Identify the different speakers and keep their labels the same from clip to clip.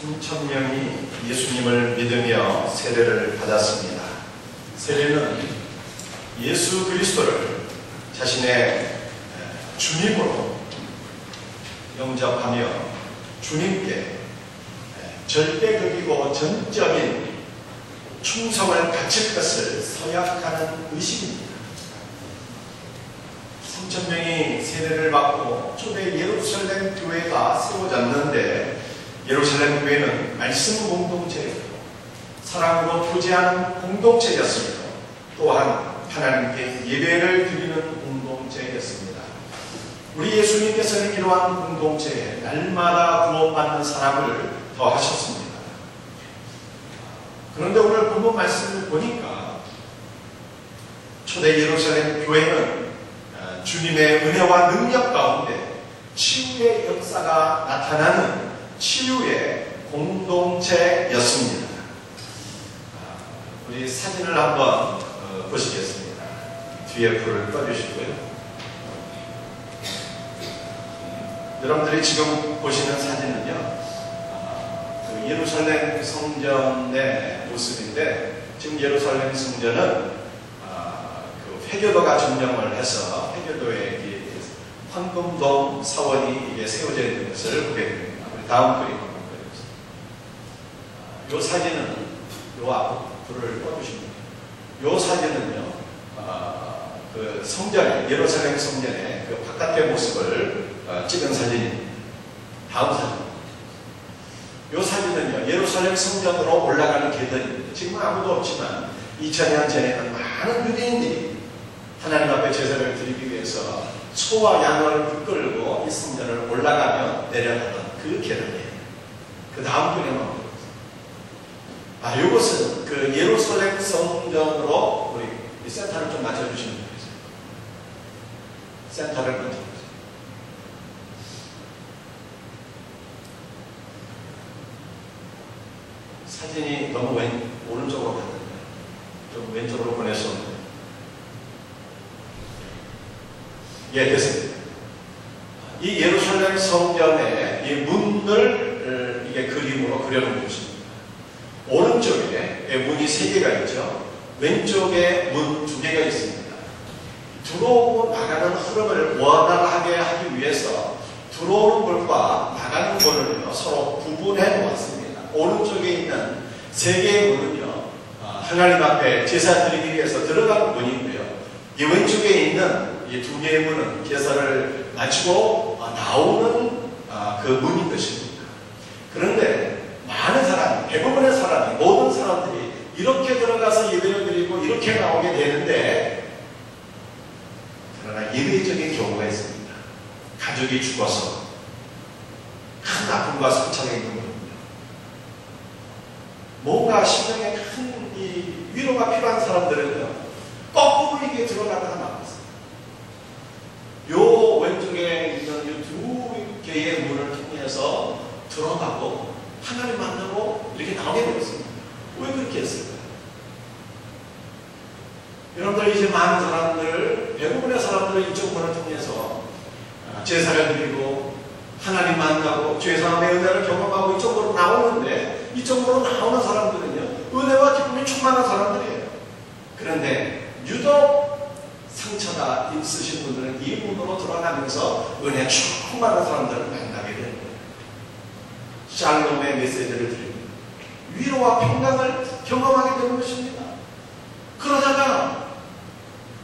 Speaker 1: 3,000명이 예수님을 믿으며 세례를 받았습니다. 세례는 예수 그리스도를 자신의 주님으로 영접하며 주님께 절대적이고 전적인 충성을 바칠 것을 서약하는 의식입니다. 3,000명이 세례를 받고 초대 예루살렘 교회가 세워졌는데, 예루살렘 교회는 말씀 공동체였고 사랑으로 교제하는 공동체였습니다. 또한 하나님께 예배를 드리는 공동체였습니다. 우리 예수님께서는 이러한 공동체에 날마다 구원받는 사람을 더하셨습니다. 그런데 오늘 본문 말씀을 보니까 초대 예루살렘 교회는 주님의 은혜와 능력 가운데 치유의 역사가 나타나는 치유의 공동체였습니다. 우리 사진을 한번 보시겠습니다. 뒤에 불을 꺼주시고요. 여러분들이 지금 보시는 사진은요, 예루살렘 성전의 모습인데, 지금 예루살렘 성전은 회교도가 점령을 해서 회교도에 황금동 사원이 이게 세워져 있는 것을 보게 됩니다. 다음 그림 한번 보여주세요. 이 사진은 요 앞 불을 꺼주십니다. 이 사진은요, 그 성전, 예루살렘 성전의 그 바깥의 모습을 찍은 사진입니다. 다음 사진. 이 사진은요, 예루살렘 성전으로 올라가는 계단입니다. 지금 아무도 없지만 2000년 전에는 많은 유대인들이 하나님 앞에 제사를 드리기 위해서 소와 양을 이끌고 이 성전을 올라가며 내려가던 그 계단이에요. 그 다음 그림은 이것은 그 예루살렘 성전으로 우리 이 센터를 좀 맞춰주시면 되겠어요. 센터를 맞춰주세요. 사진이 너무 오른쪽으로 갔는데 좀 왼쪽으로 보낼 수 없는데. 예, 됐습니다. 이 예루살렘 성전의 이 문을 이게 그림으로 그려놓은 것입니다. 오른쪽에 문이 3개가 있죠. 왼쪽에 문 2개가 있습니다. 들어오고 나가는 흐름을 원활하게 하기 위해서 들어오는 문과 나가는 문을 서로 구분해 놓았습니다. 오른쪽에 있는 3개의 문은요, 하나님 앞에 제사 드리기 위해서 들어가는 문이고요. 이 왼쪽에 있는 이 2개의 문은 제사를 마치고 나오는 그 문인 것입니다. 그런데 많은 사람이, 대부분의 사람이, 모든 사람들이 이렇게 들어가서 예배를 드리고 이렇게 나오게 되는데, 그러나 예외적인 경우가 있습니다. 가족이 죽어서 큰 아픔과 상처가 있는 겁니다. 뭔가 심령에 큰 이 위로가 필요한 사람들은요, 거꾸로 이게 들어가다가 나왔어요. 요 왼쪽에 있는 이 2개의 문을 통해서 들어가고 하나님 만나고 이렇게 나오게 되었습니다. 왜 그렇게 했을까요? 여러분들 이제 많은 사람들, 대부분의 사람들은 이쪽 문을 통해서 제사를 드리고 하나님 만나고 죄사함의 은혜를 경험하고 이쪽으로 나오는데, 이쪽으로 나오는 사람들은요, 은혜와 기쁨이 충만한 사람들이에요. 그런데 유독 상처가 있으신 분들은 이 문으로 들어가면서 은혜 충만한 사람들을 만나게 되는 거예요. 샬롬의 메시지를 드립니다. 위로와 평강을 경험하게 되는 것입니다. 그러다가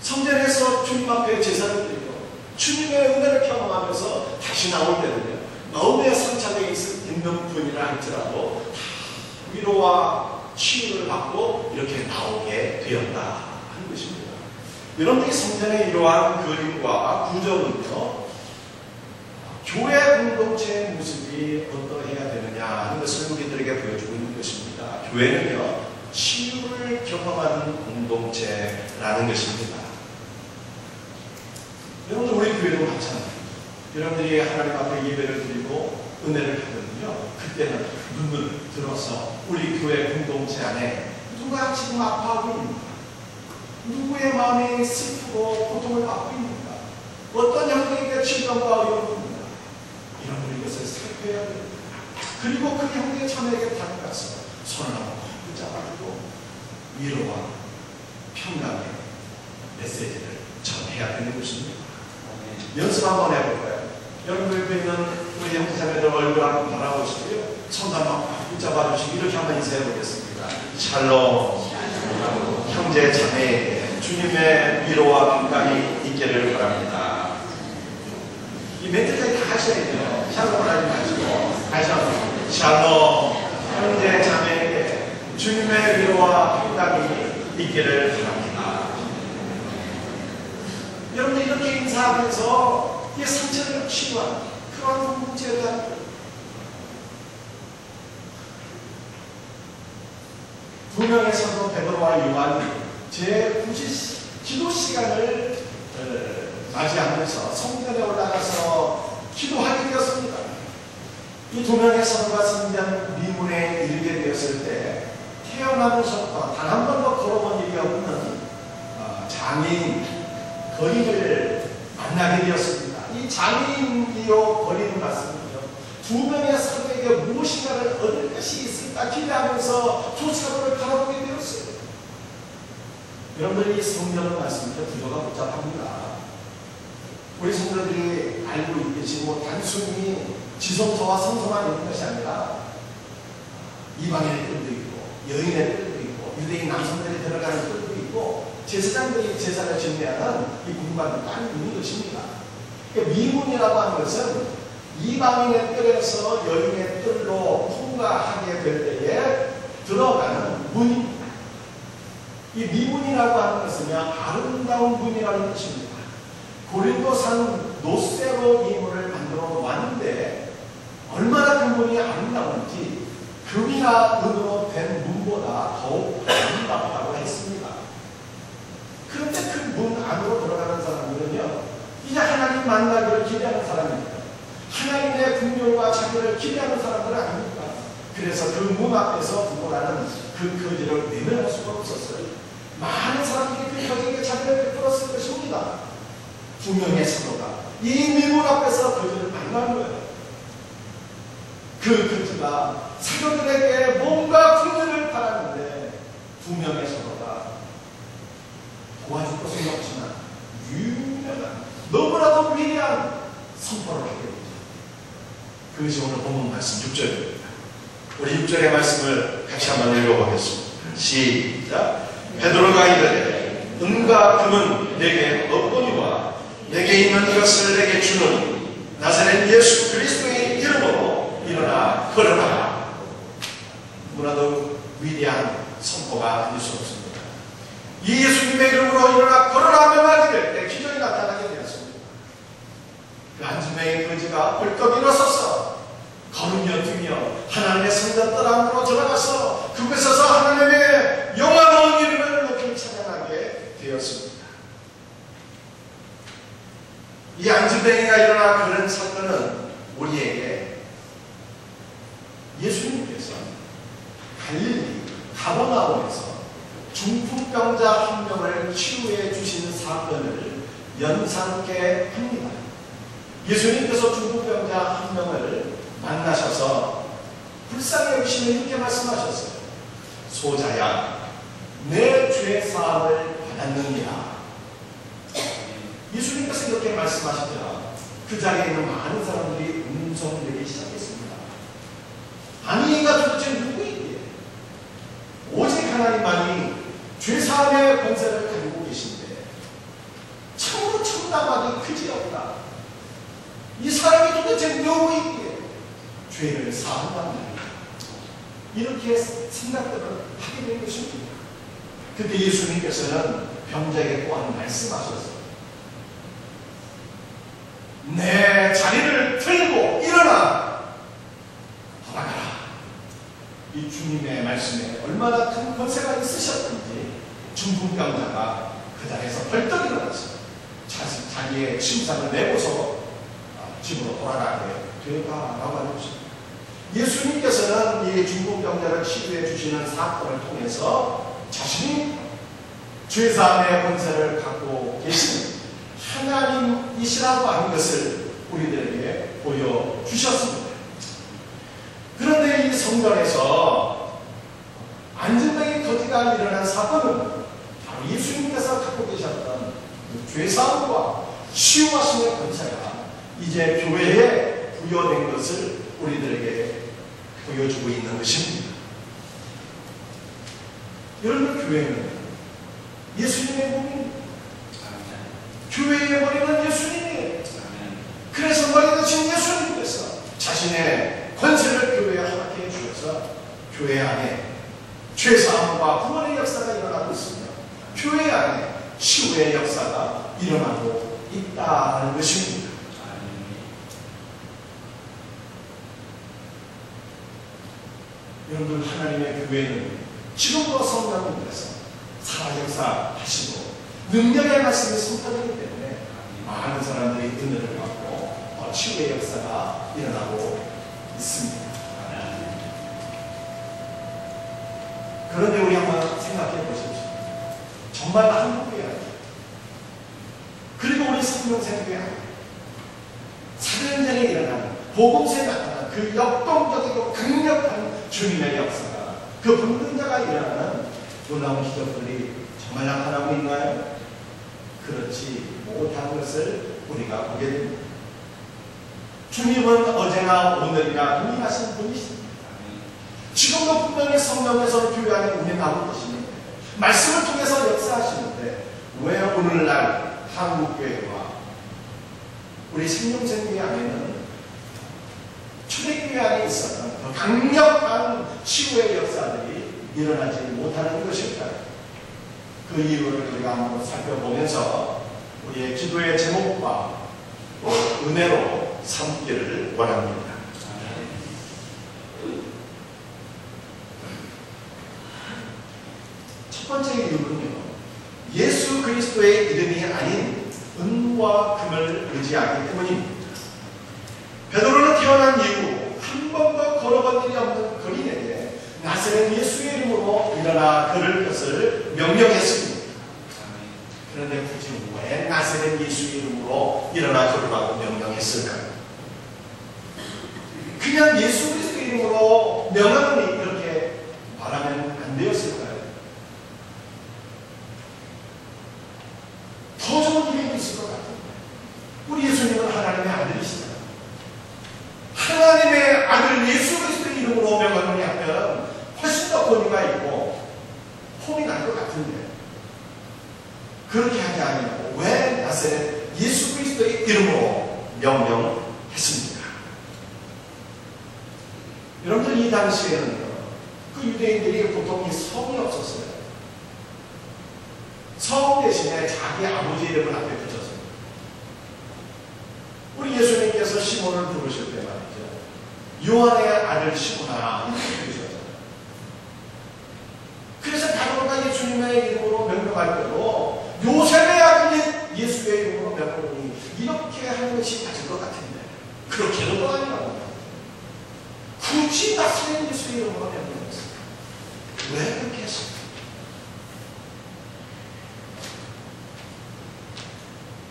Speaker 1: 성전에서 주님 앞에 제사를 드리고 주님의 은혜를 경험하면서 다시 나올 때는요, 마음의 상처가 있는 분이라 할지라도 위로와 치유를 받고 이렇게 나오게 되었다 하는 것입니다. 여러분들이 성전의 이러한 그림과 구조는요, 교회 공동체의 모습이 어떠해야 되느냐 하는 것을 우리들에게 보여주고 있는 것입니다. 교회는요, 치유를 경험하는 공동체라는 것입니다. 여러분들, 우리 교회도 마찬가지입니다. 여러분들이 하나님 앞에 예배를 드리고 은혜를 받으면요, 그때는 눈을 들어서 우리 교회 공동체 안에 누가 지금 아파하고 있는가, 누구의 마음이 슬프고 고통을 받고 있는가, 어떤 형제에게 질병과 어려움이 있는가, 이런 이것을 살펴야 됩니다. 그리고 그 형제 자매에게 다가가서 손을 한번 붙잡아주고 위로와 평강의 메시지를 전해야 되는 것입니다. 연습 한번 해볼까요? 여러분 옆에 있는 우리 형제 자매들 얼굴 한번 바라보시고요. 손 한번 붙잡아주시고 이렇게 한번 인사해 보겠습니다. 샬롬. 형제 자매에게 주님의 위로와 평강이 있기를 바랍니다. 이 멘트까지 다 하셔야 돼요. 샬롬을 하지 마시고 다시 한번 샬롬. 형제 자매에게 주님의 위로와 평강이 있기를 바랍니다. 여러분 이렇게 인사하면서 이 상처를 치유한 그런 문제에 대한 두 명의 사도 베드로와 요한이 제9시 기도 시간을 맞이하면서 성전에 올라가서 기도하게 되었습니다. 이 두 명의 사도가 성전 미문에 이르게 되었을 때 태어나면서부터 단 한 번도 걸어본 일이 없는 장애인 거린을 만나게 되었습니다. 이 장애인이요 거린을 맞습니다. 두 명의 사도에게 무엇인가를 얻을 것이 있을까 기대하면서 두 사도를 바라보게 되었어요. 여러분들이 이 성경을 말씀드려 구조가 복잡합니다. 우리 성도들이 알고 있듯이 단순히 지성소와 성소만 있는 것이 아니라 이방인의 뜰도 있고 여인의 뜰도 있고 유대인 남성들이 들어가는 뜰도 있고 제사장들이 제사를 지내는 이 공간도 딱 있는 것입니다. 그러니까 미문이라고 하는 것은 이방인의 뜰에서 여인의 뜰로 통과하게 될 때에 들어가는 문입니다. 이 미문이라고 하는 것은 아름다운 문이라는 뜻입니다. 고린도산 노세로 이 문을 만들어 놓았는데 얼마나 그 문이 아름다운지 금이나 은으로 된 문보다 더욱 아름답다고 했습니다. 그런데 그 문 안으로 들어가는 사람들은요, 이제 하나님 만나기를 기대하는 사람입니다. 하나님의 긍휼과 자비를 기대하는 사람들은 아닙니까? 그래서 그 문 앞에서 구걸하는 그 거지를 내면할 수가 없었어요. 많은 사람들이 그 거지에게 자비를 베풀었을 것입니다. 두 명의 사도가 이 미문 앞에서 거지를 만난 거예요. 그 거지가 사도들에게 뭔가 긍휼을 바랐는데 두 명의 사도가 도와줄 것은 없지만 유명한 너무나도 위대한 선포를 하게 됩니다. 그것이 오늘 본문 말씀 6절입니다. 우리 6절의 말씀을 같이 한번 읽어보겠습니다. 시작. 베드로가 이르되 은과 금은 내게 없거니와 내게 있는 것을 내게 주는 나사렛 예수 그리스도의 이름으로 일어나 걸어라. 너무나도 위대한 선포가 아닐 수 없습니다. 이 예수님의 이름으로 일어나 걸어라 명하기를 때 기적이 나타나게 되었습니다. 그 안주명의 거지가 벌떡 일어서서 걸으며 뛰며 하나님의 성전 뜰 안으로 들어가서 그곳에서 하나님의 영화로운 이름을 높이 찬양하게 되었습니다. 이 안주뱅이가 일어나 그런 사건은 우리에게 예수님께서 갈릴리 가버나움에서 중풍병자 한 명을 치유해 주시는 사건을 연상케 합니다. 예수님께서 중풍병자 한 명을 만나셔서 불쌍히 여기시며 이렇게 말씀하셨어요. 소자야, 내 죄 사함을 받았느니라. 예수님께서 이렇게 말씀하시자 그 자리에 있는 많은 사람들이 음성되기 시작했습니다. 아니 이가 도대체 누구인데 오직 하나님만이 죄사함의 권세를 가지고 계신데 참으로 참담하기 그지없다. 이 사람이 도대체 누구인데 죄를 사한단 말이야. 이렇게 생각들을 하게 된 것입니다. 그때 예수님께서는 병자에게 또한 말씀하셨어요. 내 자리를 들고 일어나 돌아가라. 이 주님의 말씀에 얼마나 큰 권세가 있으셨던지 중풍병자가 그 자리에서 벌떡 일어나서 자기의 침상을 내고서 집으로 돌아가게 되었다라고 하는 것입니다. 예수님께서는 이 중풍병자를 치유해 주시는 사건을 통해서 자신이 죄사함의 권세를 갖고 계신 하나님이시라고 하는 것을 우리들에게 보여주셨습니다. 그런데 성전에서 안전병이 거지가 일어난 사건은 바로 예수님께서 갖고 계셨던 죄사함과 치유하심의 권세가 이제 교회에 부여된 것을 우리들에게 보여주고 있는 것입니다. 여러분, 교회는 예수님의 몸입니다. 교회의 머리는 예수님이에요. 그래서 머리 대신 예수님께서 자신의 권세를 교회에 허락해 주셔서 교회 안에 죄사함과 구원의 역사가 일어나고 있으며 교회 안에 치유의 역사가 일어나고 있다는 것입니다. 여러분, 하나님의 교회는 지금도 성령님께서 살아 역사하시고 능력의 말씀이 선포되기 때문에 많은 사람들이 은혜를 받고 치유의 역사가 일어나고 있습니다. 그런데 우리 한번 생각해 보십시오. 정말 한국교회 아니에요. 그리고 우리 성령생교회 아니에요. 4년 전에 일어난 복음서에 나타난 그 역동적이고 강력한 주님의 역사가, 그 분등자가 일어나는 놀라운 기적들이 정말 나타나고 있나요? 그렇지 못한 것을 우리가 보게 됩니다. 주님은 어제나 오늘이나 동일하신 분이십니다. 지금도 분명히 성령에서 교회 안에 운행하고 계시는데, 말씀을 통해서 역사하시는데, 왜 오늘날 한국교회와 우리 생명생교회 안에는 초대교회 안에 있었던 더 강력한 치유의 역사들이 일어나지 못하는 것일까요? 그 이유를 우리가 한번 살펴보면서 우리의 기도의 제목과 또 은혜로 삼기를 원합니다. 첫 번째 이유는요, 예수 그리스도의 이름이 아닌 은과 금을 의지하기 때문입니다. 베드로는 태어난 이후 한 번도 걸어본 일이 없는 거린에게 나사렛 예수의 이름으로 일어나 걸을 것을 명령했습니다. 그런데 굳이 왜 나사렛 예수의 이름으로 일어나 걸으라고 명령했을까요? 그냥 예수 그리스도의 이름으로 명하노니 이렇게 말하면 안 되었을까요? 더 좋은 이름이 있을 것 같은데, 우리 예수님은 하나님의 아들이시다. 하나님의 아들 예수 그리스도의 이름으로 명하노니 하면 훨씬 더 권위가 있고 폼이 날 것 같은데, 그렇게 하지 아니하고 왜 나사렛 예수 그리스도의 이름으로 명령했습니까? 여러분들, 이 당시에는요, 그 유대인들이 보통 이 성이 없었어요. 성 대신에 자기 아버지 이름을 앞에 붙였습니다. 우리 예수님께서 시몬을 부르실 때 말이죠, 요한의 아들 시몬아 이렇게 부르셨잖아요. 그래서 다루가 예수님의 이름으로 명명할 때도 요셉의 아들 예수의 이름으로 명명하니 이렇게 하는 것이 맞을 것 같은데, 그렇게는 또 아니라고. 굳이 나사렛 예수의 이름으로 명명했어요. 왜 그렇게 했습니까?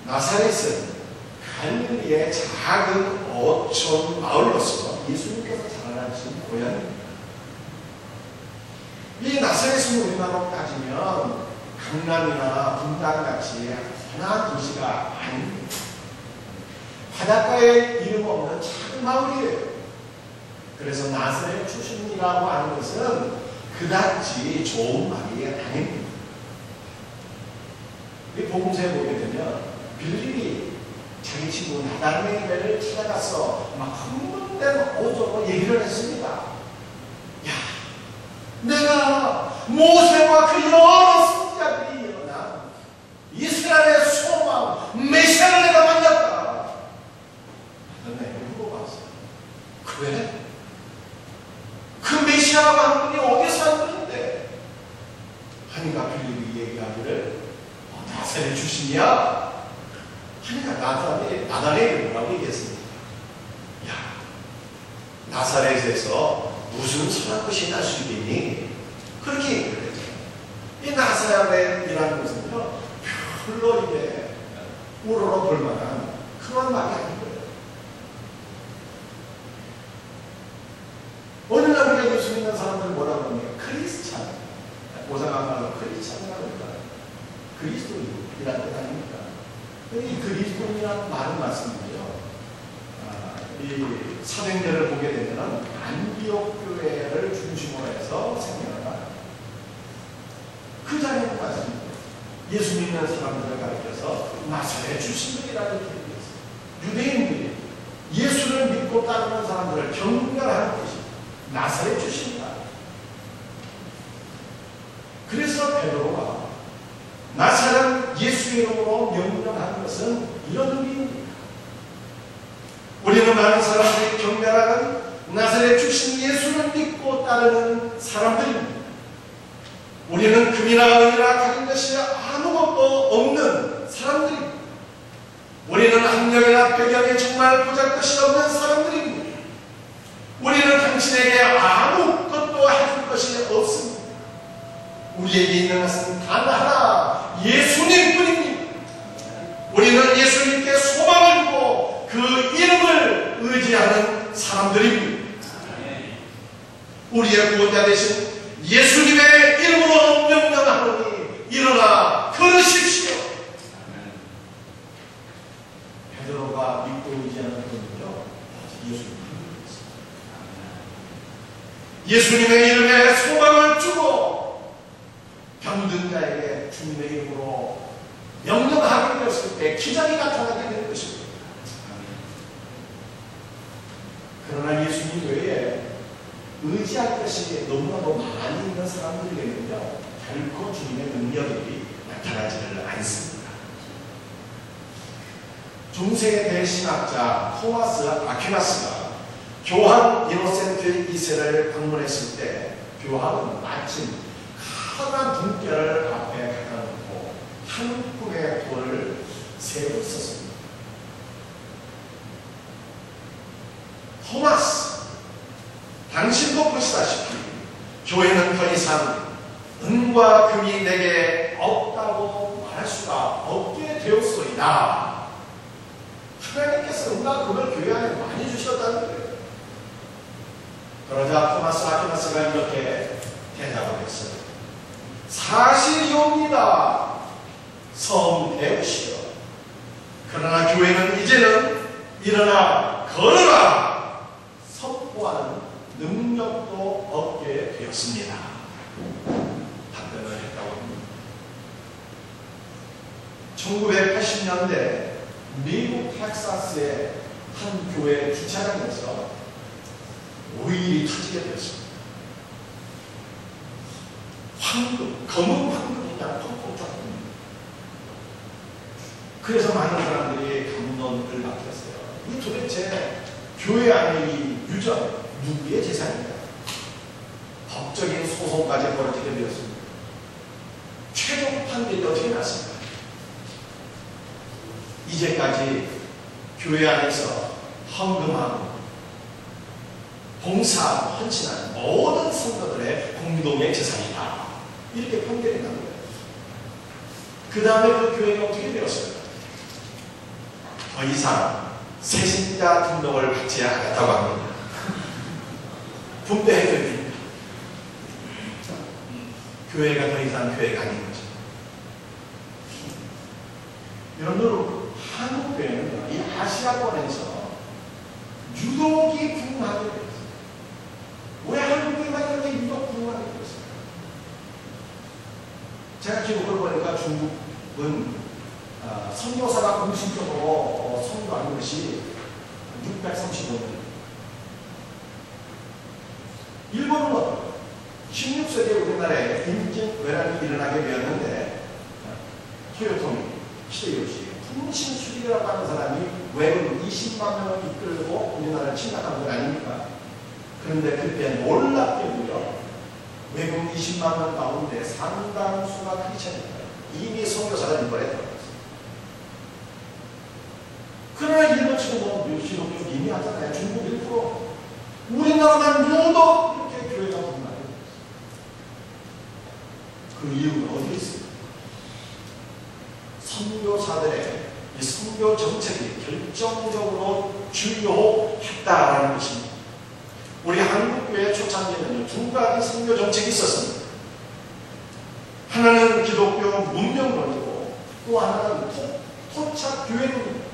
Speaker 1: 나사렛은 갈릴리의 작은 어촌 마을로서 예수님께서 자라나신 고향입니다. 이 나사렛은 우리나라로 따지면 강남이나 분당같이 흔한 도시가 아닙니다. 바닷가에 이름 없는 작은 마을이에요. 그래서 나사렛 출신이라고 하는 것은 그다지 좋은 말이 아닙니다. 이 복음서에 보게 되면 빌립이 자기 친구 나다나엘을 찾아가서 막 흥분된 어조로 얘기를 했습니다. 야, 내가 모세와 그 여러 선지자들이 일어나 이스라엘의 소망 메시아를 내가 만났다. 나다나엘을 물어봤어요. 그래? 그 메시아라고 하는 분이 어디서 한 분인데? 하니까 빌립이 얘기하기를 나사렛 출신이야? 하니까 나다나엘이 뭐라고 얘기했습니까? 야, 나사렛에서 무슨 선한 것이 날 수 있겠니? 그렇게 얘기를 했죠. 이 나사렛이라는 것은요, 별로 이게 우러러 볼 만한 그런 말이 아닌 거예요. 어느 날 우리가 이란 뜻 아닙니까? 이 그리스도인이라는 말은 말씀이죠. 이 사도행전을 보게 되면 안디옥 교회를 중심으로 해서 생겨나가 그 자리에 말씀입니다. 예수 믿는 사람들을 가리켜서 나사렛 출신들이라는 얘기했어요. 유대인들이 예수를 믿고 따르는 사람들을 경멸하는 것이 나사렛 출신이다. 그래서 베드로가 나사렛 예수 이름으로 명령하는 것은 이런 의미입니다. 우리는 많은 사람들이 경멸하는 나사렛 출신 예수를 믿고 따르는 사람들입니다. 우리는 금이나 은이나 가진 것이 아무것도 없는 사람들입니다. 우리는 학력이나 배경에 정말 보잘것이 없는 사람들입니다. 우리는 당신에게 아무것도 해줄 것이 없습니다. 우리에게 있는 것은 단 하나, 예수님 뿐입니다. 우리는 예수님께 소망을 두고 그 이름을 의지하는 사람들입니다. 우리의 구원자 되신 예수님의 이름으로 명령하노니 일어나 걸으십시오. 베드로가 믿고 의지하는 분은요, 예수님의 이름에 소망을 주고 병든 자에게 주님의 이름으로 명령하게 되었을 때 기적이 나타나게 되는 것입니다. 그러나 예수님 외에 의지할 것이 너무나도 많이 있는 사람들에게는요, 결코 주님의 능력이 나타나지를 않습니다. 중세의 대신학자 토마스 아퀴나스가 교황 이노센트 2세를 방문했을 때 교황은 마침 커다란 등뼈를 앞에 갖다 놓고 한 품의 돌을 세고 있었습니다. 토마스, 당신도 보시다시피 교회는 더 이상 은과 금이 내게 없다고 말할 수가 없게 되었소이다. 하나님께서 은과 금을 교회 안에 많이 주셨다는 거예요. 그러자 토마스 아퀴나스가 이렇게 대답을 했어요. 사실이옵니다. 성배우시오. 그러나 교회는 이제는 일어나 걸어라 선포하는 능력도 얻게 되었습니다. 답변을 했다고 합니다. 1980년대 미국 텍사스의 한 교회 주차장에서 오일이 터지게 되었습니다. 황금, 검은 황금이 그냥 톡톡 떴습니다. 그래서 많은 사람들이 감론을 맡겼어요. 이 도대체 교회 안에 이 유전 누구의 재산입니까? 법적인 소송까지 벌어지게 되었습니다. 최종 판결이 어떻게 났습니까? 이제까지 교회 안에서 헌금하고 봉사하고 헌신하는 모든 성도들의 공동의 재산이다. 이렇게 판결이 난 거예요. 그 다음에 그 교회가 어떻게 되었어요? 더 이상 세신자 등록을 받지 않았다고 합니다. 분배해드립니다. 교회가 더 이상 교회가 아닌 거죠. 여러분, 한국 교회는 이 아시아권에서 유독이 부흥하게 되었어요. 왜 한국 교회가 이렇게 유독 부흥하게 되었어요? 제가 기록을 보니까 중국은 선교사가 공식적으로 선교하는 것이 635년. 일본은 어떨까요? 16세기에 우리나라에 임진 왜란이 일어나게 되었는데 토요토미 히데요시 풍신수리라고 하는 사람이 왜군 20만 명을 이끌고 우리나라를 침략한 것 아닙니까? 그런데 그때 놀랍게도요, 왜군 20만 명 가운데 상당수가 크리스천입니다. 이미 선교사가 일본에 들어갔어요. 그러나 일본 지금 기독교 이미 하잖아요. 중국 1%. 우리나라만 유독 이렇게 교회가 분만해. 그 이유는 어디에 있습니까? 선교사들의 이 선교 정책이 결정적으로 중요했다라는 것입니다. 우리 한국교회 초창기에는 두 가지 선교 정책이 있었습니다. 하나는 기독교 문명론이고 또 하나는 토착교회론입니다.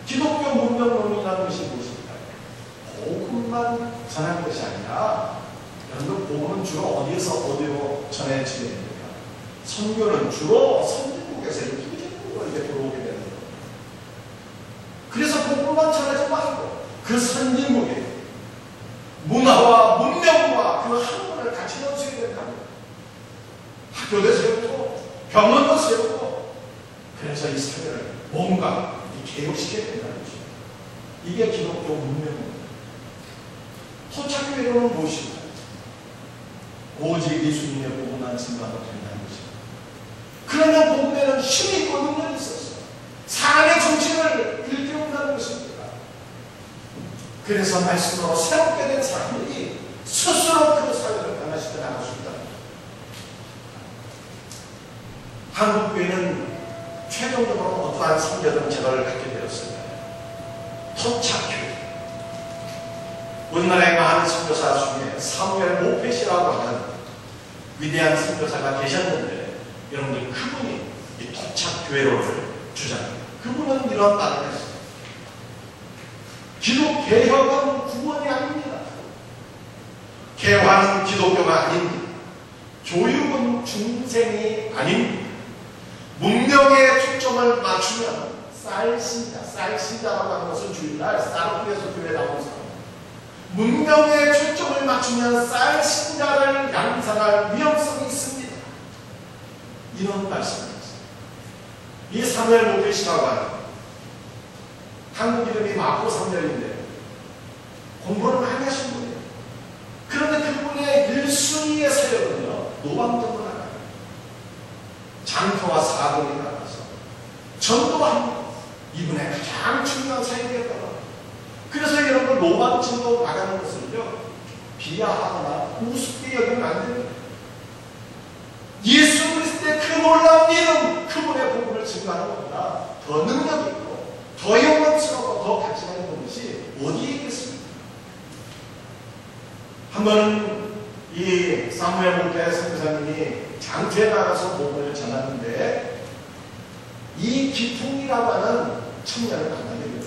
Speaker 1: 기독교 문명론이라는 것이 무엇입니까? 복음만 전하는 것이 아니라, 여러분, 복음은 주로 어디로 전해지게 됩니까? 선교는 주로 선진국에서 이렇게 들어오게 되는 거예요. 그래서 복음만 전하지 말고 그 선진국에 문화와 문명과 그 학문을 같이 넣어줘야 된다고. 학교도 세우고 병원도 세우고, 그래서 이 사회를 뭔가 개혁시켜야 된다는 것입니다. 이게 기독교 문명입니다. 토착교회로는 무엇입니까? 오직 예수님의 복음만 증거하면 된다는 것입니다. 그러면 복음에는 힘이 있고 능력이 있었어요. 사람의 정신을 일깨운다는 것입니다. 그래서 말씀으로 새롭게 된 사람들이 스스로 그 사회를 변화시켜 나갈 수 있다. 한국교회는 최종적으로 어떠한 선교 정책을 갖게 되었습니다. 토착교회. 우리나라의 많은 선교사 중에 사무엘 모펫이라고 하는 위대한 선교사가 계셨는데, 여러분들 그분이 이 토착교회론을 주장합니다. 그분은 이런 말을 했습니다. 기독 개혁은 구원이 아닙니다. 개화는 기독교가 아닙니다. 교육은 중생이 아닙니다. 문명의 초점을 맞추면 쌀신자라고 하는 것은 주일날 쌀국에서 교회 나오는 사람. 문명의 초점을 맞추면 쌀신자를 양산할 위험성이 있습니다. 이런 말씀입니다. 이 사무엘 모펫이라고 하는, 한국 이름이 마포 삼렬인데 공부를 많이 하신 분이에요. 그런데 그분의 1순위의 세력은요, 노방전을 나가요. 장터와 사도에 나가서 전도합니다. 이분의 가장 중요한 사역이었다고. 그래서 여러분, 노방전도 나가는 것을요, 비하하거나 우습게 여기면 안 됩니다. 예수 그리스도의 그 놀라운 이름, 그분의 복음을 증거하는 것보다 더 능력이 있고 더 영광스럽고 더 가치가 있는 것이 어디에 있겠습니까? 한 번은 이 사무엘 모펫 선교사님이 장터에 나가서 복음을 전하는데, 이 기풍이라고 하는 청년을 만나게 됩니다.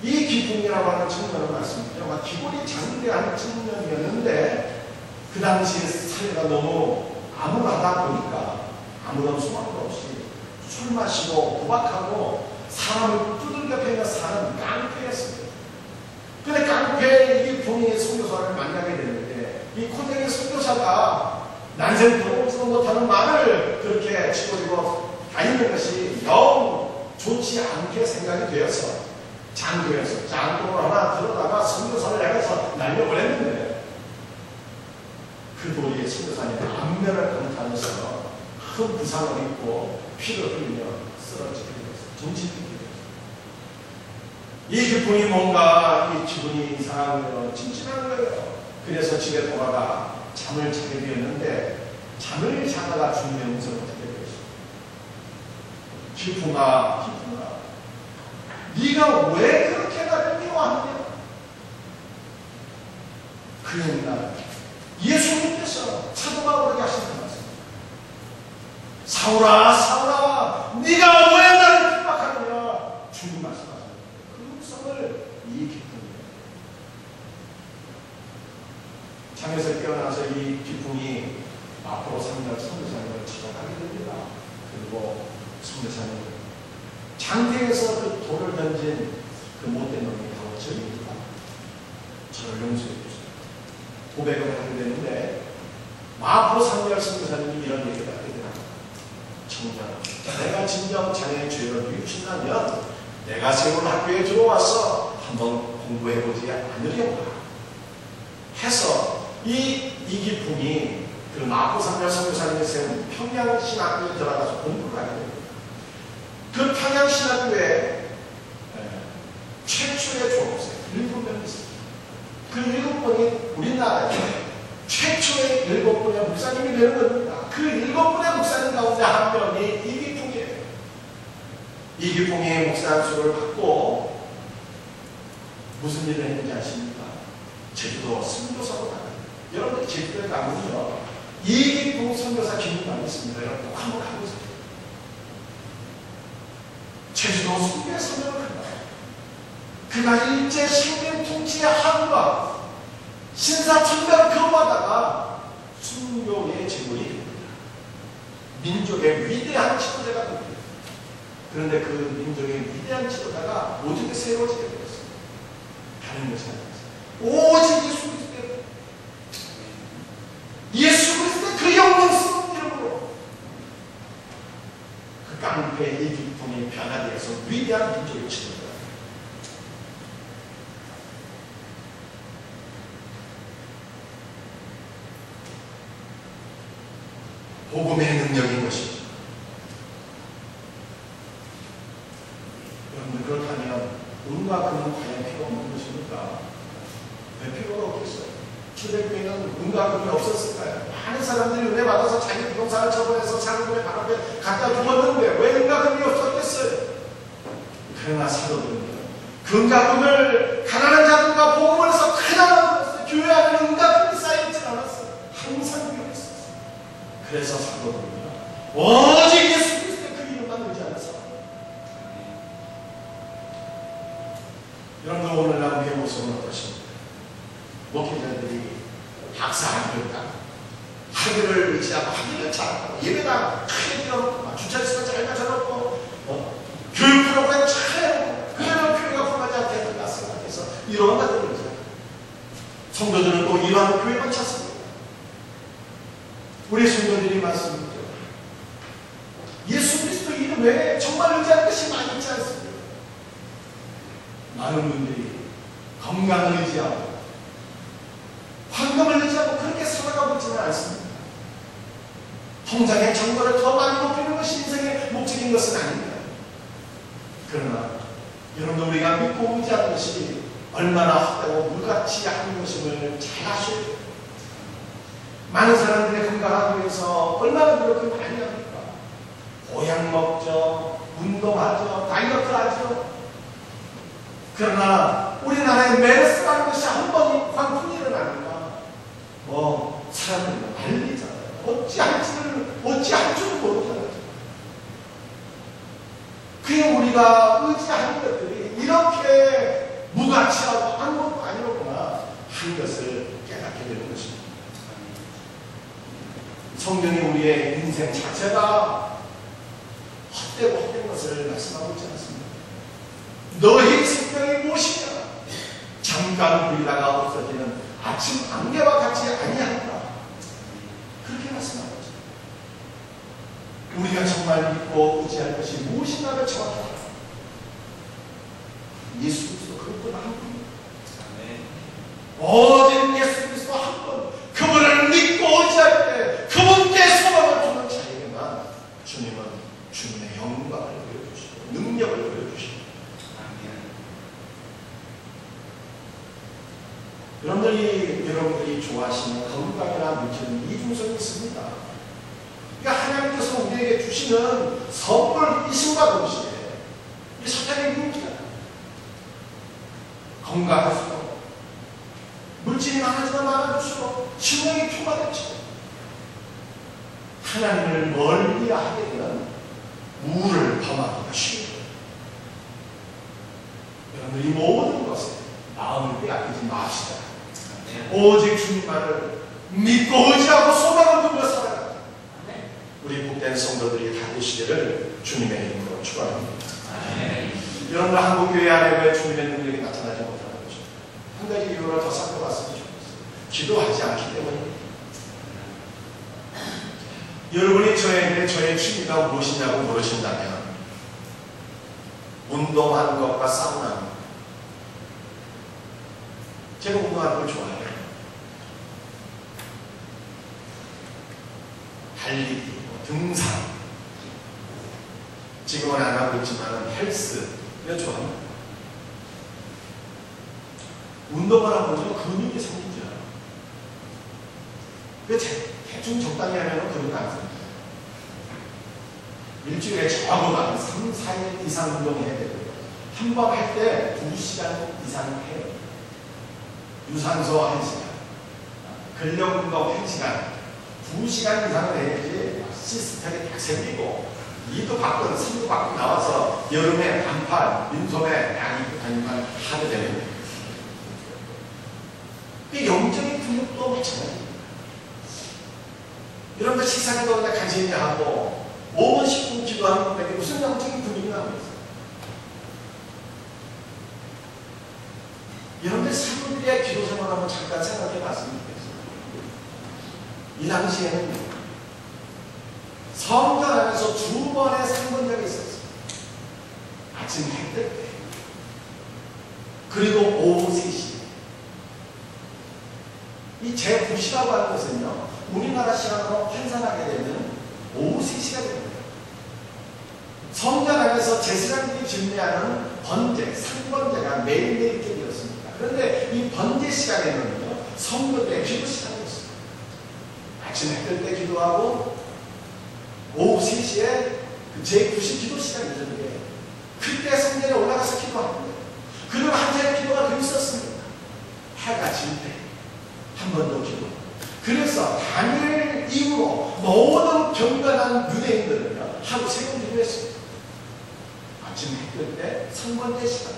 Speaker 1: 이 기풍이라고 하는 청년을 말씀드리죠. 기본이 장대한 청년이었는데, 그 당시 사회가 너무 암울하다 보니까 아무런 소망도 없이 술 마시고 도박하고 사람을 두들겨 패며 사는 깡패였습니다. 근데 깡패 이 본인이 선교사를 만나게 되는데, 이 코댕이 선교사가 난생 들어보지도 못하는 말을 그렇게 치고리고 다니는 것이 영 좋지 않게 생각이 되어서 장교에서 장독을 하나 들어다가 선교사를 향해서 날려보냈는데, 그 돌이 선교사님의 안면을 강타하면서 큰 부상을 입고 피를 흘리며 쓰러지게 되었어요. 정신이 되었어요. 이 기분이 뭔가 이 기분이 이상한 거예요. 찜찜한 거예요. 그래서 집에 돌아가 잠을 자게 되었는데, 잠을 자다가 주님의 음성을 듣게 되었어요. 기풍아, 네가 왜 그렇게 나를 미워하느냐? 그랬나? 예수님께서 사도 바울에게 하시는 말씀. 사울아, 사울아, 네가 왜 나를 핍박하느냐? 주님 말씀하세요. 그 음성을 이 기쁨이에요. 잠에서 깨어나서 이 기쁨이 앞으로 3년 선교사님을 찾아가게 됩니다. 그리고 선교사님 장대에서 그 돌을 던진 그 못된 놈이 바로 저입니다. 저를 용서해 주세요. 고백을 하게 되는데, 마포 삼렬 선교사님이 이런 얘기를 하게 됩니다. 청년, 내가 진정 자네의 죄를 뉘우친다면 내가 세운 학교에 들어와서 한번 공부해보지 않으려고 해서 이 이기풍이 그 마포 삼렬 선교사님이 세운 평양신학교에 들어가서 공부를 하게 됩니다. 그 평양신학교에 최초의 졸업생 7명이 있습니다. 그 7분이 우리나라에 최초의 7분의 목사님이 되는 겁니다. 그 7분의 목사님 가운데 한 명이 이기풍이에요. 이기풍이 목사 안수를 받고 무슨 일을 했는지 아십니까? 제주도 선교사로 나가요. 여러분들 제주도에 가면요, 이기동 선교사 기능이 있습니다. 여러분 꼭 한번 가보세요. 제주도 순교의 선명을 한다. 그가 일제 식민 통치의 한과 신사천가를 거부하다가 순교의 제물이 됩니다. 민족의 위대한 지도자가 됩니다. 그런데 그 민족의 위대한 지도자가 모든 게 새로워지게 되었습니다. 다른 것이 아니었어요. 오직 예수 그리스도의 그 영광스러운 이름으로 그 깡패의 이기통이 변화되어 해서 위대한 민족의 지도자. 복음의 능력인 것이죠. 여러분들 그렇다면 은과 금은 과연 필요 없는 것입니까? 왜 필요가 없겠어요? 초대교회는 은과 금이 없었을까요? 많은 사람들이 은혜 받아서 자기 부동산을 처분해서 장로의 발 앞에 갖다 두었는데 왜 은과 금이 없었겠어요? 그러나 사도들은 금과 금을 가난한 자들과 복음을 해서 크게 나눠줬어요. 교회 안에 은과 금이 쌓여있지 않았어요. 항상 필요했어요. 그래서 사도들은 오직 예수 그리스도의 그 이름만 의지하면서 여러분들 오늘 남의 모습은 어떠십니까? 목회자들이 박사 학위를 따고 학위를 의지하고 학위를 잘하고 예배당 크게 들어놓고 주차시설 잘 가져놓고 교육 프로그램 잘 해놓고 그래도 교회가 불하지 않게 끝났어요. 그래서 이런 것들을 의지하고 성도들은 또 이러한 교회만 찾습니다. 우리 성도들이 말씀드리죠. 예수 그리스도 이름 외에 정말 의지하는 것이 많이 있지 않습니까? 많은 분들이 건강을 의지하고 환경을 의지하고 그렇게 살아가고 있지는 않습니다. 통장의 정보를 더 많이 높이는 것이 인생의 목적인 것은 아닙니다. 그러나 여러분들 우리가 믿고 의지하는 것이 얼마나 헛되고 물같이 하는 것임을 잘 아셔야 돼요. 많은 사람들이 건강하기 위해서 얼마나 노력을 많이 합니까? 보약 먹죠, 운동하죠, 다이어트 하죠. 그러나 우리나라에 메르스라는 것이 한 번 광풍이 일어나니까 사람들이 난리잖아요. 어찌할 줄을 모르잖아요. 그게 우리가 의지하는 것들이 이렇게 무가치하고 아무것도 아니로구나 한 것을 깨닫게 되는 것입니다. 성경이 우리의 인생 자체가 헛되고 헛된 것을 말씀하고 있지 않습니다. 너희 생명이 무엇이냐? 잠깐 보이다가 없어지는 아침 안개와 같이 아니한다. 그렇게 말씀하고 있습니다. 우리가 정말 믿고 의지할 것이 무엇인가를 정확히 알아요. 예수 그리스도 그것뿐 한 분입니다. 오직 예수 그리스도 한 분, 그분을 믿고 의지할 때 그분께 소망을 주는 자에게만 주님은 주님의 영광을 보여주시고 능력을 보여주시고 여러분들이 좋아하시는 건강이나 물질은 이중성이 있습니다. 그러니까 하나님께서 우리에게 주시는 선물이신과 동시에 이 사탄의 유혹이잖아요. 건강할수록 물질이 많아질수록 신명이 좁아졌죠. 하나님을 멀리 하게 되면 우를 범하기가 쉽습니다. 여러분들 이 모든 것에 마음을 빼앗기지 마시다. 오직 주님만을 믿고 의지하고 소망을 두고 살아가라. 우리 복된 성도들이 다 되시기를 주님의 이름으로 축원합니다. 여러분들 한국교회 안에 왜 주님의 능력이 나타나지 못하는 거죠? 한 가지 이유를 더 살펴봤으면 좋겠어요. 기도하지 않기 때문입니다. 여러분이 저에게 저의 취미가 무엇이냐고 물으신다면 운동하는 것과 사우나는 것. 제가 운동하는 걸 좋아해요. 달리기, 등산. 지금은 안 하고 있지만 헬스 이거 좋아합니다. 운동을 하면 근육이 생기죠. 대충 적당히 하면 근육이 안 생깁니다. 일주일에 적어도 한 3, 4일 이상 운동해야 되고요. 한 번 할 때 2시간 이상 해요. 유산소 1시간, 근력 운동 1시간, 2시간 이상을 해야지 시스템이 딱 생기고 2도 밖은 3도 밖은 나와서 여름에 반팔, 민소매 딱 입고 다니면 하게 되는 거예요. 영적인 근육도 마찬가지입니다. 여러분들 식사기도 간신히 하고 5분 10분 기도하는 것밖에 무슨 영적인 근육이 나오겠어요? 여러분들 사람들의 기도 생활을 한번 잠깐 생각해 봤으면 좋겠어요. 이 당시에는 성전 안에서 2번의 상번역이 있었어요. 아침 해 뜰 때, 그리고 오후 3시. 이 제9시라고 하는 것은요, 우리나라 시간으로 환산하게 되면 오후 3시가 됩니다. 성전 안에서 제사장들이 집례하는 번제, 상번제가 매일매일 있게 되었습니다. 그런데 이 번제 시간에는요, 성도들의 기도 시간이었습니다. 아침 해 뜰 때 기도하고 오후 3시에 그 제9시 기도 시간이 있는데 그때 성전에 올라가서 기도하는 거예요. 그리고 한자의 기도가 더 있었습니다. 해가 질 때 한 번 더 기도. 그래서 당일 이후로 모든 경건한 유대인들은요, 하루 3번 기도했습니다. 아침 해 뜰 때 성번제 시간에,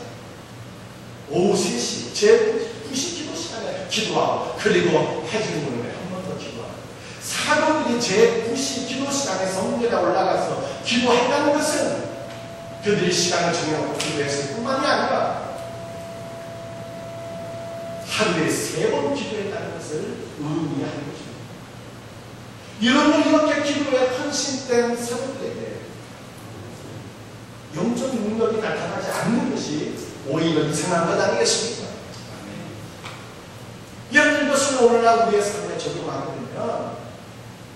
Speaker 1: 오후 3시 제9시 기도 시간에 기도하고, 그리고 해 지는 무렵에 한 번 더 기도하고. 사도들이 제9시 기도 시간에 성전에 올라가서 기도한다는 것은 그들이 시간을 정해놓고 기도했을 뿐만이 아니라 하루에 3번 기도했다는 것을 의미하는 것입니다. 여러분, 이렇게 기도에 헌신된 사도들에게 영적 능력이 나타나지 않는 것이 오히려 이상한 것 아니겠습니까? 여러분, 이것을 오늘날 우리의 삶에 적용하게 되면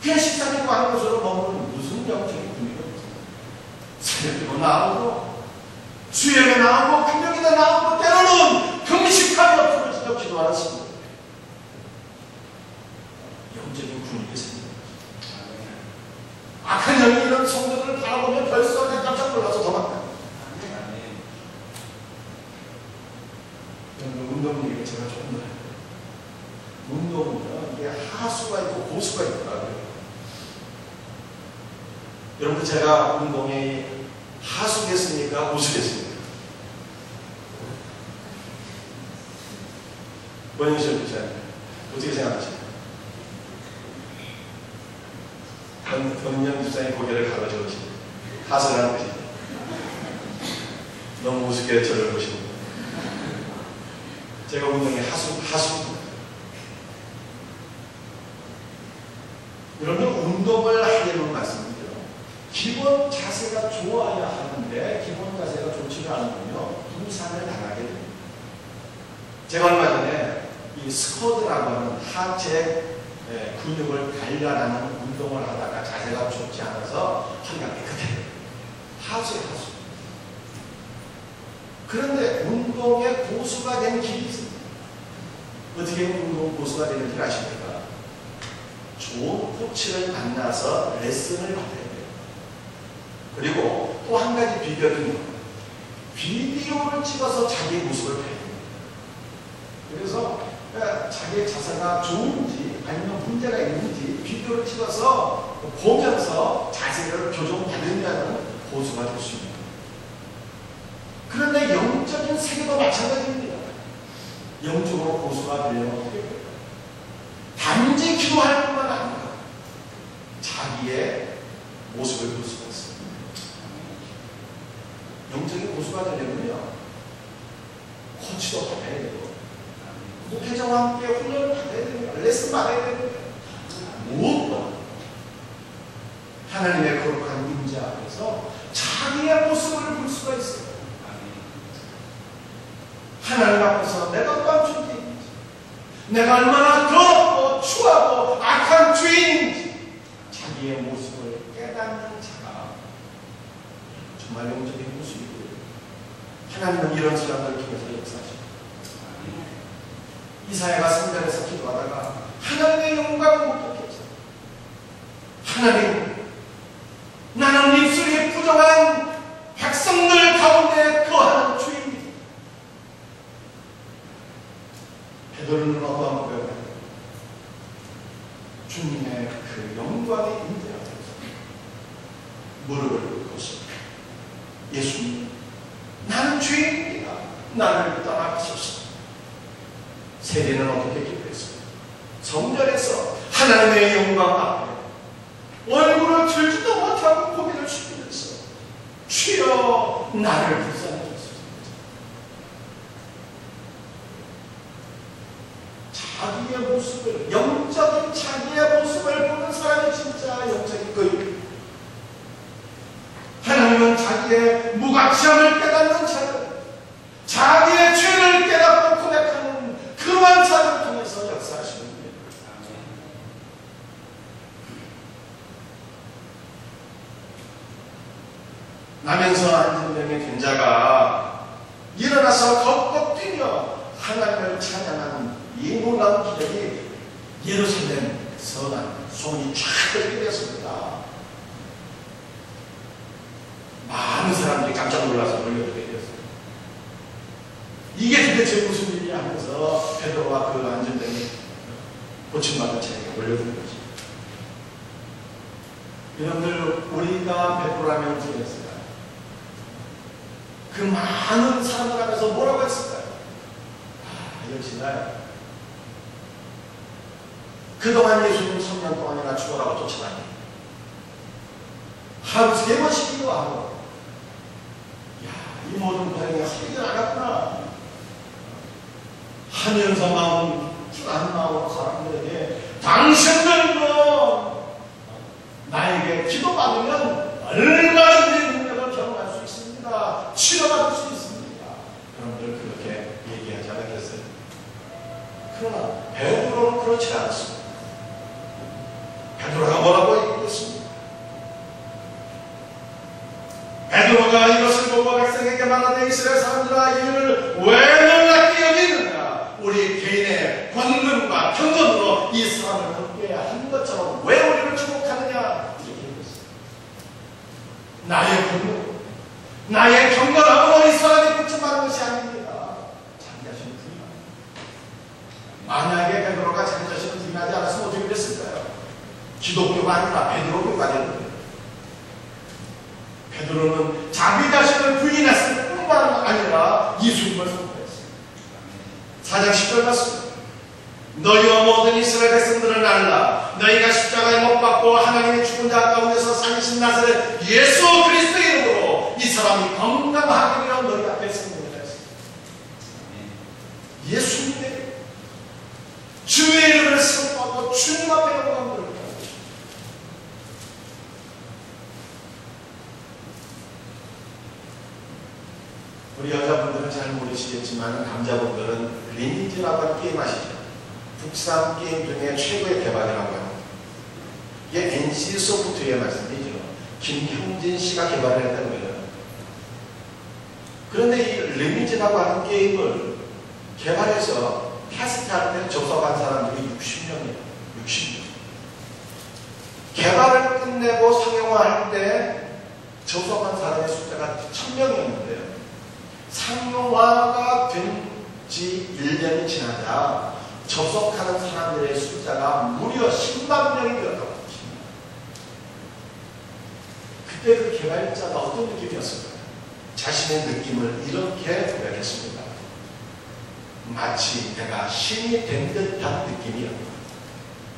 Speaker 1: 그냥 식사기도 하는 것으로 머무는 무슨 영적인 분위기가 있습니까? 새벽기도 나오고 수요일에 나오고 금요일에 나오고 때로는 금식하며 부르짖어 기도하는 친구들, 영적인 분위기가 생깁니다. 악한 영이 이런 성도들을 바라보면 벌써 그냥 깜짝 놀라서 도망가요. 운동 얘기가 제가 조금 더 해요. 운동은요, 이게 하수가 있고 고수가 있더라고요. 여러분, 제가 운동에 하수겠습니까? 고수겠습니까? 원영실 목사님, 어떻게 생각하십니까? 권영 집사님 고개를 가로저으시고 하수를 하는 것입니다. 너무 우습게 저를 보십니다. 제가 운동에 하수. 여러분, 운동을 하려는 말씀입니다. 기본 자세가 좋아야 하는데 기본 자세가 좋지가 않으면요, 부상을 당하게 됩니다. 제가 얼마 전에 이 스쿼드라고 하는 하체 근육을 단련하는 운동을 하다가 자세가 좋지 않아서 허리가 깨끗해요. 하수예요, 하수. 그런데 운동의 고수가 되는 길이 있습니다. 어떻게 운동 고수가 되는 길 아십니까? 좋은 코치를 만나서 레슨을 받아야 돼요. 그리고 또 한 가지 비결은 비디오를 찍어서 자기의 모습을 봐야 돼요. 그래서 자기의 자세가 좋은지 아니면 문제가 있는지 비디오를 찍어서 보면서 자세를 교정받으면 고수가 될 수 있습니다. 그런데 영적인 세계도 마찬가지입니다. 영적으로 고수가 되려면 어떻게 돼요? 단지 기도할 뿐만 아니라 자기의 모습을 볼 수가 있습니다. 영적인 고수가 되려면요, 코치도 받아야 되고 목회자와 함께 훈련을 받아야 됩니다. 레슨 받아야 됩니다. 무엇보다 하나님의 거룩한 임재 앞에서 자기의 모습을 볼 수가 있어요. 하나님 앞에서 내가 어떤 존재인지, 내가 얼마나 더럽고 추하고 악한 죄인인지 자기의 모습을 깨닫는 자가 정말 영적인 모습이고요. 하나님은 이런 사람들을 통해서 역사하십니다. 이사야가 성전에서 기도하다가 하나님의 영광을 못 보겠죠. 하나님, 나는 입술이 부정한 백성들 가운데 거하는 주입니다. 베드로는 어떠한 고백을 합니까? 주님의 그 영광의 임재 앞에서 무릎을 꿇고 예수님, 나는 죄인입니다. 나를 떠나가소서. 세례는 어떻게 기도했어요? 성전에서 하나님의 영광 앞에 얼굴을 들지도 못하고 고개를 숙이면서 주여 나를 불쌍히 하소서. 자기의 모습을, 영적인 자기의 모습을 보는 사람이 진짜 영적인 거예요. 하나님은 자기의 무가치함을 깨닫는 자들, 자기의 죄를 깨닫고 고백하는 그러한 자를 통해서 역사하시는 거예요. 나면서 안진병이 된 자가 일어나서 걷고 뛰며 하나님을 찬양하는 이 놀라운 기적이 예루살렘 성안 소문이 쫙 들리게 되었습니다. 많은 사람들이 깜짝 놀라서 몰려들게 되었어요. 이게 도대체 무슨 일이야 하면서 베드로와 그 안진병이 고침받은 자에게 몰려드는 거죠. 여러분들, 우리가 베드로라면 어떻게 했을까요? 그 많은 사람들 앞에서 뭐라고 했을까요? 역시 나요. 그동안 예수님 3년 동안이나 죽어라고 쫓아다니 하루 3번씩 기도하고, 이 모든 고생이 하지 않았구나 하면서 한 마음으로 사람들에게 당신들도 나에게 기도받으면 얼마든지 능력을 경험할 수 있습니다. 치료받을 수 있습니다. 여러분들 그렇게 얘기하지 않았겠어요? 그러나 베드로는 그렇지 않았습니다. 베드로가 뭐라고 얘기했습니까? 베드로가 이것을 보고 백성에게 말하되 이스라엘 사람들아, 이를 왜 놀랍게 여기느냐? 우리 개인의 권능과 경건으로 이 사람을 함께 한 것처럼 왜 우리를 주목하느냐? 이렇게 얘기했습니다. 나의 권능, 나의 경건함으로 이 사람이 붙임받은 것이 아닙니다. 자기 자신을 부인합니다. 만약에 베드로가 자기 자신을 부인하지 않았으면 어떻게 됐을까요? 기독교가 아니라 베드로교가 되는 거예요. 베드로는 자기 자신을 부인했을 뿐만 아니라 예수님을 선포했습니다. 4장 10절 말씀, 너희와 모든 이스라엘 백성들을 알라. 너희가 십자가에 못 박고 하나님의 죽은 자 가운데서 살리신 나사렛 예수 그리스도의 이름으로 이 사람이 건강하게 되어 너희 앞에 선포를 했습니다. 예수님의 주의 이름을 선포하고 주님 앞에 영광을 돌리고, 우리 여자분들은 잘 모르시겠지만 남자분들은 리니지라고 하는 게임 아시죠? 국산 게임 중에 최고의 개발이라고 합니다. 이게 NC 소프트웨어 말씀이죠. 김형진 씨가 개발을 했다는 거예요. 그런데 이 리니지라고 하는 게임을 개발해서 테스트할 때 접속한 사람들이 60명이에요. 60명. 개발을 끝내고 상용화할 때 접속한 사람의 숫자가 1000명이었는데요. 상용화가 된 지 1년이 지나자 접속하는 사람들의 숫자가 무려 10만 명이 되었다고 합니다. 그때 그 개발자가 어떤 느낌이었을까요? 자신의 느낌을 이렇게 고백했습니다. 마치 내가 신이 된 듯한 느낌이었다.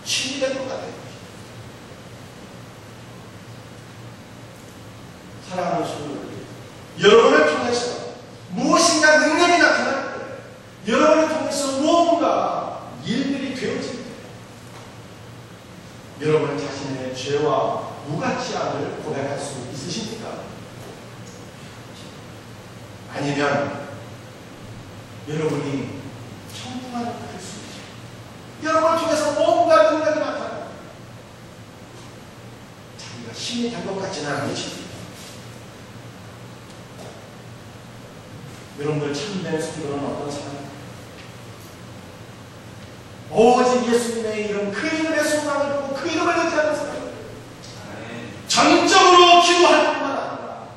Speaker 1: 신이 된 것 같아요. 사랑하는 성도들, 여러분을 통해서 무엇인가 능력이 나타날 때, 여러분을 통해서 무언가 일들이 되어질 때, 여러분 자신의 죄와 무가치함을 고백할 수 있으십니까? 아니면 여러분이 청중하는 그리스도죠. 여러분을 통해서 뭔가 능력이 나타나요. 자기가 신이 된 것 같지는 않으십니까? 여러분들 참된 성도는 어떤 사람입니까? 오직 예수님의 이름, 그 이름의 소망을 두고 그 이름을 의지하는 사람입니다. 전적으로 기도할 뿐만 아니라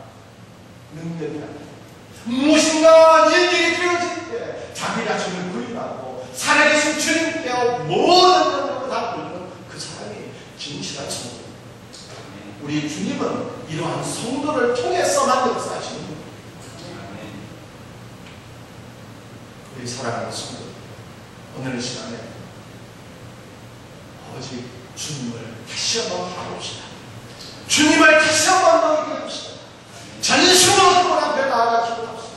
Speaker 1: 능력이 나타납니다. 무엇인가 일들이 되어질 때 자기 자신을 부인하고 살아계신 주님께 모든 능력을 다 돌리는 그 사람이 주님은 이러한 성도를 통해서만 역사하시는 거예요. 우리 사랑하는 성도, 오늘 시간에 아버지 주님을 다시 한번 바라봅시다. 주님을 다시 한번 너에게 봅시다. 전심으로 그분 앞에 나아가 기도합시다.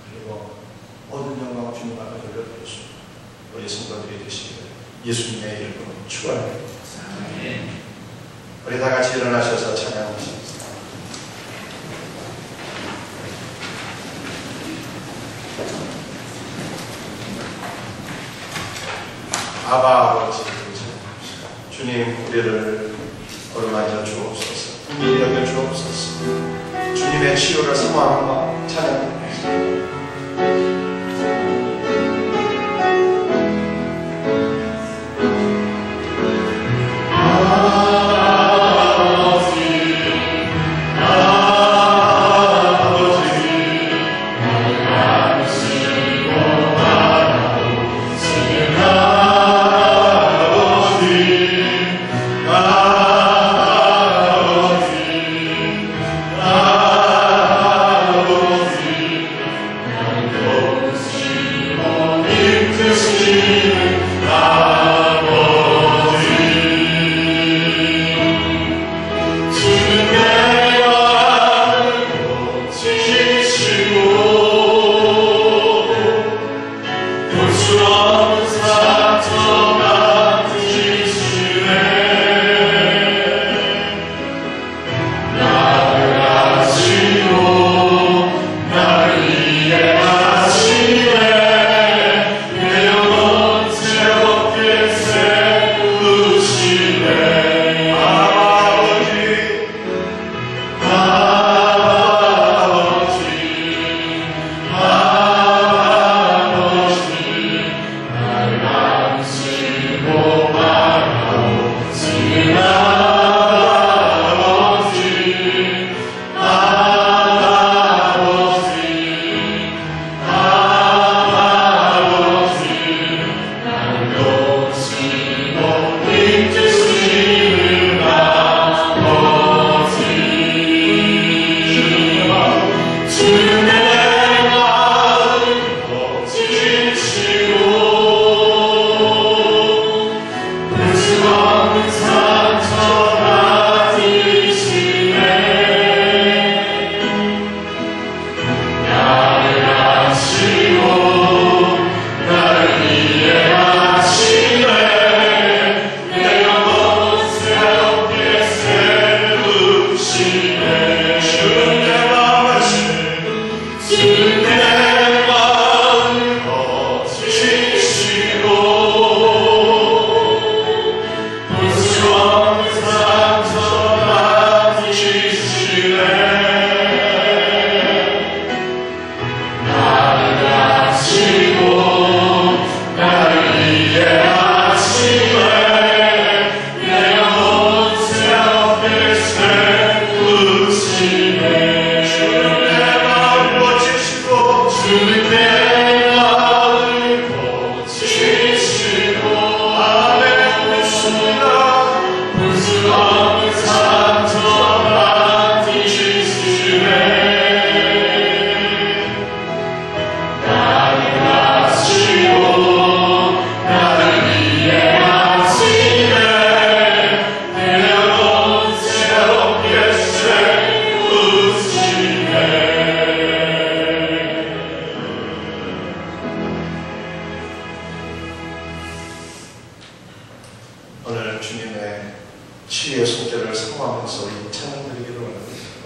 Speaker 1: 그리고 모든 영광 주님 앞에 돌려드리시고 우리 성도들이 되시기를 예수님의 이름으로 축원합니다. 우리 다 같이 일어나셔서 찬양하십시다. 아바 아버지, 주님 우리를 어루만져 주옵소서. 국민이 여겨 주옵소서. 주님의 치유를 사모하는 마음 찬양합니다.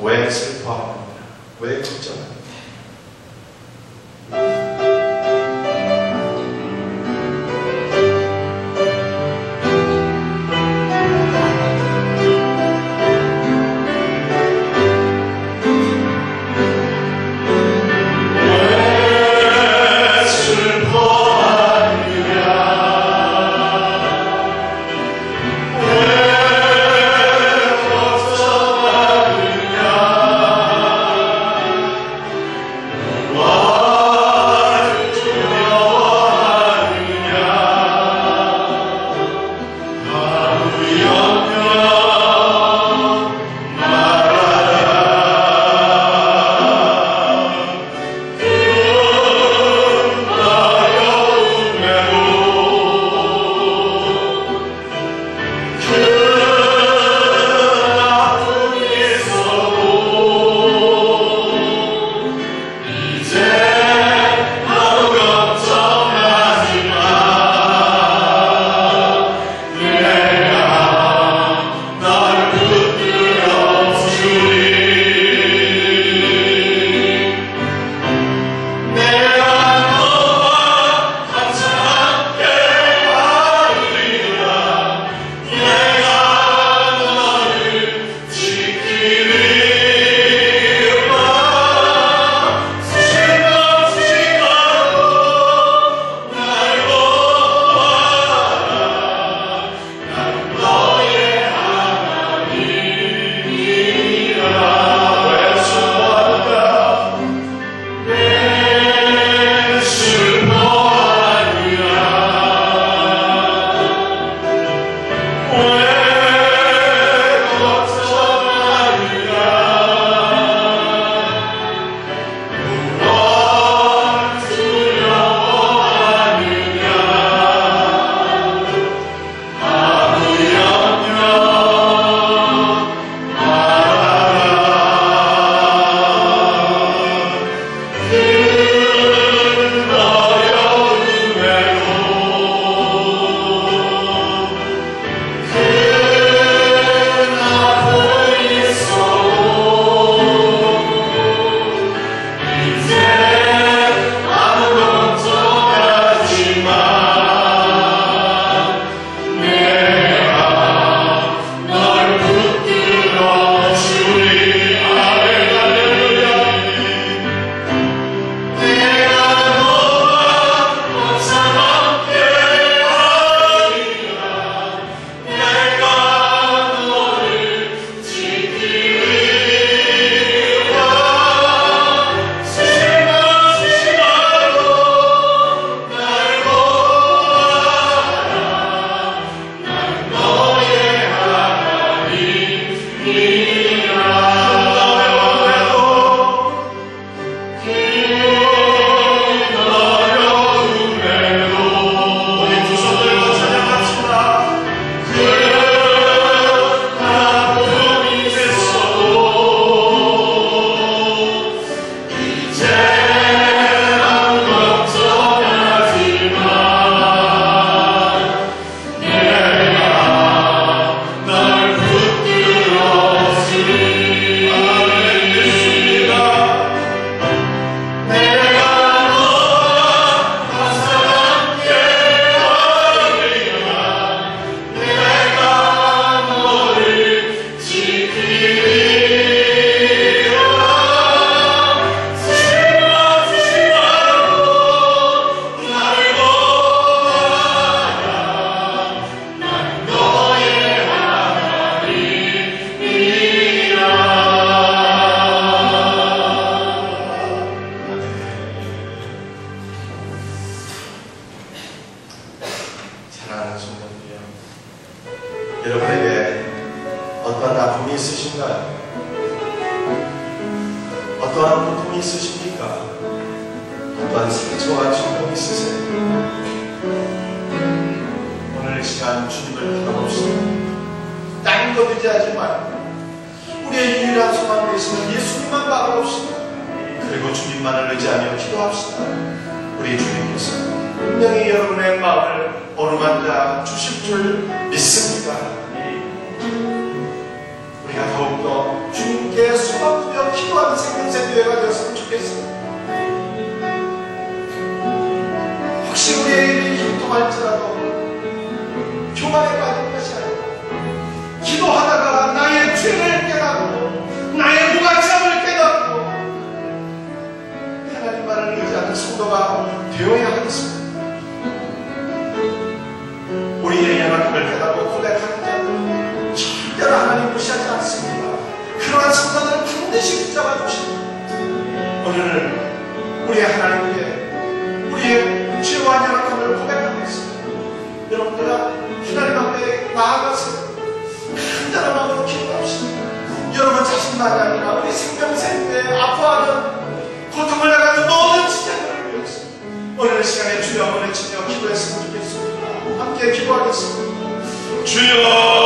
Speaker 1: 왜 슬퍼합니까? 왜 걱정합니까? 여러분에게 어떠한 아픔이 있으신가요? 어떠한 고통이 있으십니까? 어떠한 상처와 충동이 있으세요? 오늘 이 시간 주님을 바라봅시다. 딴 것 의지하지 말고 우리의 유일한 소망 되시는 예수님만 바라봅시다. 그리고 주님만을 의지하며 기도합시다. 우리 주님께서 분명히 여러분의 마음을 어루만져 주실 줄 믿습니다. 우리가 더욱더 주님께 소망하며 기도하는 생명새 교회가 되었으면 좋겠습니다. 혹시 우리의 일이 힘통할지라도 교만에 빠진 것이 아니라 기도하다가 나의 죄를 깨닫고 나의 무가치함을 깨닫고 하나님만을 의지하는 성도가 되어야 하겠습니다. 우리의 연약함을 깨닫고 고백하는 자들은 절대로 하나님 무시하지 않습니다. 그러한 성도들을 반드시 붙잡아 주십니다. 오늘은 우리의 하나님께 우리의 죄와 연약함을 고백하겠습니다. 여러분들아 하나님 앞에 나아가서 간절한 마음으로 기도합시다. 여러분 자신만이 아니라 우리 생명생에 아파하는 고통을 나가는 모든 지체들을 위해서 오늘 시간에 주여 한번 외치며 기도했으면 좋겠습니다. 함께 기도하겠습니다. 주여